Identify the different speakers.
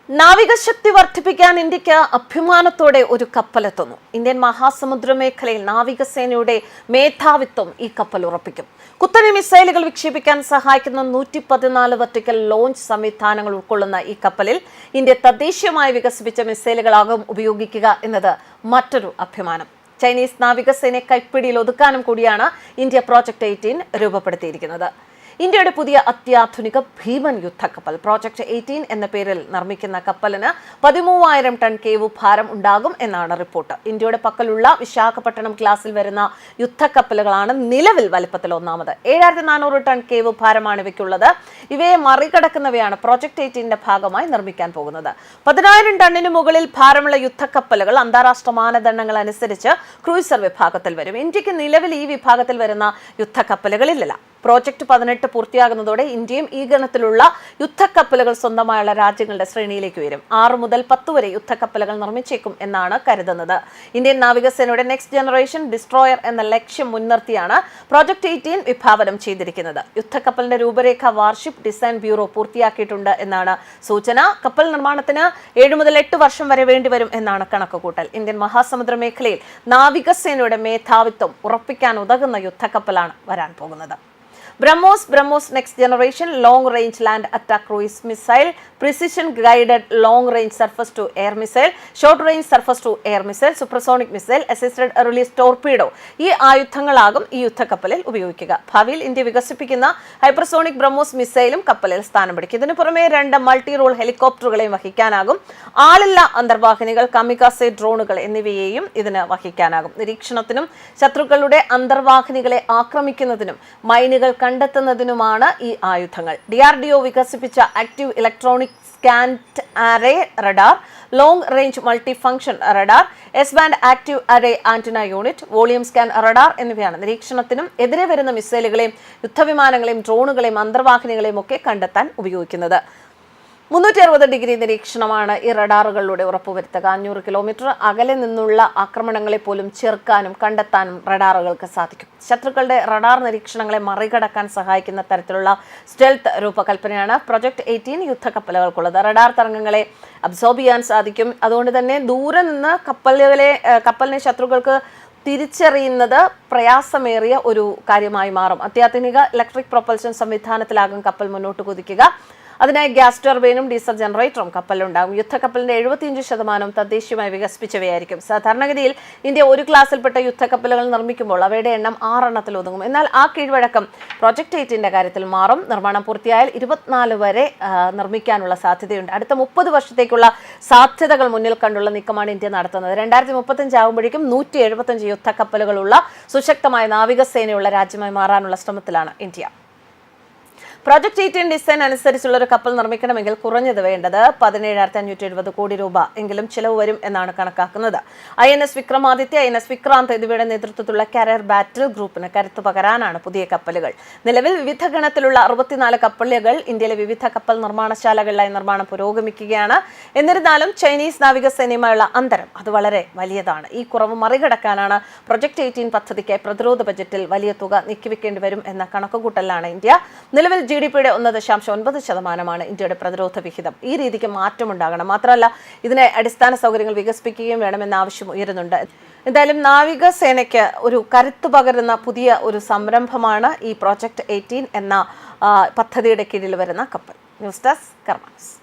Speaker 1: നാവികശക്തി വർദ്ധിപ്പിക്കാൻ ഇന്ത്യക്ക് അഭിമാനത്തോടെ ഒരു കപ്പലെത്തുന്നു. ഇന്ത്യൻ മഹാസമുദ്ര മേഖലയിൽ നാവികസേനയുടെ മേധാവിത്വം ഈ കപ്പൽ ഉറപ്പിക്കും. കുത്തനെ മിസൈലുകൾ വിക്ഷേപിക്കാൻ സഹായിക്കുന്ന 114 വെർട്ടിക്കൽ ലോഞ്ച് സംവിധാനങ്ങൾ ഉൾക്കൊള്ളുന്ന ഈ കപ്പലിൽ ഇന്ത്യ തദ്ദേശീയമായി വികസിപ്പിച്ച മിസൈലുകളാകും ഉപയോഗിക്കുക എന്നത് മറ്റൊരു അഭിമാനം. ചൈനീസ് നാവികസേനയെ കൈപ്പിടിയിൽ ഒതുക്കാനും കൂടിയാണ് ഇന്ത്യ പ്രോജക്ട് 18 രൂപപ്പെടുത്തിയിരിക്കുന്നത്. ഇന്ത്യയുടെ പുതിയ അത്യാധുനിക ഭീമൻ യുദ്ധക്കപ്പൽ പ്രോജക്ട് 18 എന്ന പേരിൽ നിർമ്മിക്കുന്ന കപ്പലിന് 13,000 ടൺ കേവു ഭാരം ഉണ്ടാകും എന്നാണ് റിപ്പോർട്ട്. ഇന്ത്യയുടെ പക്കലുള്ള വിശാഖപട്ടണം ക്ലാസിൽ വരുന്ന യുദ്ധക്കപ്പലുകളാണ് നിലവിൽ വലിപ്പത്തിൽ ഒന്നാമത്. 7,400 ടൺ കേവു ഭാരമാണ് ഇവയ്ക്കുള്ളത്. ഇവയെ മറികടക്കുന്നവയാണ് പ്രോജക്ട് 18ന്റെ ഭാഗമായി നിർമ്മിക്കാൻ പോകുന്നത്. 10,000 ടണ്ണിന് മുകളിൽ ഭാരമുള്ള യുദ്ധക്കപ്പലുകൾ അന്താരാഷ്ട്ര മാനദണ്ഡങ്ങൾ അനുസരിച്ച് ക്രൂയിസർ വിഭാഗത്തിൽ വരും. ഇന്ത്യക്ക് നിലവിൽ ഈ വിഭാഗത്തിൽ വരുന്ന യുദ്ധക്കപ്പലുകളില്ല. പ്രോജക്ട് 18 പൂർത്തിയാകുന്നതോടെ ഇന്ത്യയും ഈ ഗണത്തിലുള്ള യുദ്ധക്കപ്പലുകൾ സ്വന്തമായുള്ള രാജ്യങ്ങളുടെ ശ്രേണിയിലേക്ക് വരും. 6 മുതൽ 10 വരെ യുദ്ധക്കപ്പലുകൾ നിർമ്മിച്ചേക്കും എന്നാണ് കരുതുന്നത്. ഇന്ത്യൻ നാവികസേനയുടെ നെക്സ്റ്റ് ജനറേഷൻ ഡിസ്ട്രോയർ എന്ന ലക്ഷ്യം മുൻനിർത്തിയാണ് പ്രോജക്ട് 18 വിഭാവനം ചെയ്തിരിക്കുന്നത്. യുദ്ധക്കപ്പലിന്റെ രൂപരേഖ വാർഷിപ്പ് ഡിസൈൻ ബ്യൂറോ പൂർത്തിയാക്കിയിട്ടുണ്ട് എന്നാണ് സൂചന. കപ്പൽ നിർമ്മാണത്തിന് 7 മുതൽ 8 വർഷം വരെ വേണ്ടിവരും എന്നാണ് കണക്കുകൂട്ടൽ. ഇന്ത്യൻ മഹാസമുദ്ര മേഖലയിൽ നാവികസേനയുടെ മേധാവിത്വം ഉറപ്പിക്കാൻ ഉതകുന്ന യുദ്ധക്കപ്പലാണ് വരാൻ പോകുന്നത്. BrahMos next generation long range land attack cruise missile, precision guided long range surface to air missile, short range surface to air missile, supersonic missile, assisted release torpedo ഈ ആയുധങ്ങളാകും ഈ യുദ്ധക്കപ്പലിൽ ഉപയോഗിക്കുക. ഭാവിയിൽ ഇന്ത്യ വികസിപ്പിക്കുന്ന ഹൈപ്പർസോണിക് ബ്രഹ്മോസ് മിസൈലും കപ്പലിൽ സ്ഥാനം പിടിക്കും. ഇതിനു പുറമെ 2 മൾട്ടി റോൾ ഹെലികോപ്റ്ററുകളെയും വഹിക്കാനാകും. ആളില്ല അന്തർവാഹിനികൾ, കമികാസെ ഡ്രോണുകൾ എന്നിവയെയും ഇതിന് വഹിക്കാനാകും. നിരീക്ഷണത്തിനും ശത്രുക്കളുടെ അന്തർവാഹിനികളെ ആക്രമിക്കുന്നതിനും മൈനുകൾ കണ്ടെത്തുന്നതിനുമാണ് ഈ ആയുധങ്ങൾ. DRDO വികസിപ്പിച്ച active electronic scanned array radar, long range multi function radar, S band active array antenna unit, volume scan radar എന്നിവയാണ് നിരീക്ഷണത്തിനും എതിരെ വരുന്ന മിസൈലുകളെയും യുദ്ധവിമാനങ്ങളെയും ഡ്രോണുകളെയും അന്തർവാഹിനികളെയും ഒക്കെ കണ്ടെത്താൻ ഉപയോഗിക്കുന്നത്. 360 ഡിഗ്രി നിരീക്ഷണമാണ് ഈ റഡാറുകളിലൂടെ ഉറപ്പുവരുത്തുക. 500 കിലോമീറ്റർ അകലെ നിന്നുള്ള ആക്രമണങ്ങളെ പോലും ചെറുക്കാനും കണ്ടെത്താനും റഡാറുകൾക്ക് സാധിക്കും. ശത്രുക്കളുടെ റഡാർ നിരീക്ഷണങ്ങളെ മറികടക്കാൻ സഹായിക്കുന്ന തരത്തിലുള്ള സ്റ്റെൽത്ത് രൂപകൽപ്പനയാണ് പ്രോജക്ട് 18 യുദ്ധക്കപ്പലുകൾക്കുള്ളത്. റഡാർ തരംഗങ്ങളെ അബ്സോർബ് ചെയ്യാൻ സാധിക്കും. അതുകൊണ്ട് തന്നെ ദൂരെ നിന്ന് കപ്പലിനെ ശത്രുക്കൾക്ക് തിരിച്ചറിയുന്നത് പ്രയാസമേറിയ ഒരു കാര്യമായി മാറും. അത്യാധുനിക ഇലക്ട്രിക് പ്രൊപ്പൽഷൻ സംവിധാനത്തിലാകും കപ്പൽ മുന്നോട്ട് കുതിക്കുക. അതിനായി ഗ്യാസ് ടർബൈനും ഡീസൽ ജനറേറ്ററും കപ്പലിലുണ്ടാകും. യുദ്ധക്കപ്പലിന്റെ 75% തദ്ദേശീയമായി വികസിപ്പിച്ചവയായിരിക്കും. സാധാരണഗതിയിൽ ഇന്ത്യ ഒരു ക്ലാസ്സിൽപ്പെട്ട യുദ്ധക്കപ്പലുകൾ നിർമ്മിക്കുമ്പോൾ അവയുടെ എണ്ണം 6 എണ്ണത്തിൽ ഒതുങ്ങും. എന്നാൽ ആ കീഴ്വഴക്കം പ്രോജക്ട് 18ന്റെ കാര്യത്തിൽ മാറും. നിർമ്മാണം പൂർത്തിയായാൽ 24 വരെ നിർമ്മിക്കാനുള്ള സാധ്യതയുണ്ട്. അടുത്ത 30 വർഷത്തേക്കുള്ള സാധ്യതകൾ മുന്നിൽ കണ്ടുള്ള നീക്കമാണ് ഇന്ത്യ നടത്തുന്നത്. 2035 ആകുമ്പോഴേക്കും 175 യുദ്ധക്കപ്പലുകളുള്ള സുശക്തമായ നാവികസേനയുള്ള രാജ്യമായി മാറാനുള്ള ശ്രമത്തിലാണ് ഇന്ത്യ. പ്രോജക്ട് 18 ഡിസൈൻ അനുസരിച്ചുള്ള ഒരു കപ്പൽ നിർമ്മിക്കണമെങ്കിൽ കുറഞ്ഞത് വേണ്ടത് 17,570 കോടി രൂപ എങ്കിലും ചിലവ് വരും എന്നാണ് കണക്കാക്കുന്നത്. INS വിക്രമാദിത്യ, INS വിക്രാന്ത് എന്നിവയുടെ നേതൃത്വത്തിലുള്ള കാരിയർ ബാറ്റിൽ ഗ്രൂപ്പിന് കരുത്തു പകരാനാണ് പുതിയ കപ്പലുകൾ. നിലവിൽ വിവിധ ഗണത്തിലുള്ള 64 കപ്പലുകൾ ഇന്ത്യയിലെ വിവിധ കപ്പൽ നിർമ്മാണശാലകളിലായി നിർമ്മാണം പുരോഗമിക്കുകയാണ്. എന്നിരുന്നാലും ചൈനീസ് നാവികസേനയുമായുള്ള അന്തരം അത് വളരെ വലിയതാണ്. ഈ കുറവ് മറികടക്കാനാണ് പ്രോജക്ട് 18 പദ്ധതിക്കായി പ്രതിരോധ ബജറ്റിൽ വലിയ തുക നീക്കിവെക്കേണ്ടി വരും എന്ന കണക്കുകൂട്ടലാണ് ഇന്ത്യ. നിലവിൽ GDP-യുടെ 1.9% ഇന്ത്യയുടെ പ്രതിരോധ വിഹിതം. ഈ രീതിക്ക് മാറ്റമുണ്ടാകണം. മാത്രമല്ല ഇതിനെ അടിസ്ഥാന സൗകര്യങ്ങൾ വികസിപ്പിക്കുകയും വേണമെന്ന ആവശ്യം ഉയരുന്നുണ്ട്. എന്തായാലും നാവികസേനയ്ക്ക് ഒരു കരുത്തു പകരുന്ന പുതിയ ഒരു സംരംഭമാണ് ഈ പ്രോജക്ട് 18 എന്ന പദ്ധതിയുടെ കീഴിൽ വരുന്ന കപ്പൽ. News desk കർമാനസ്.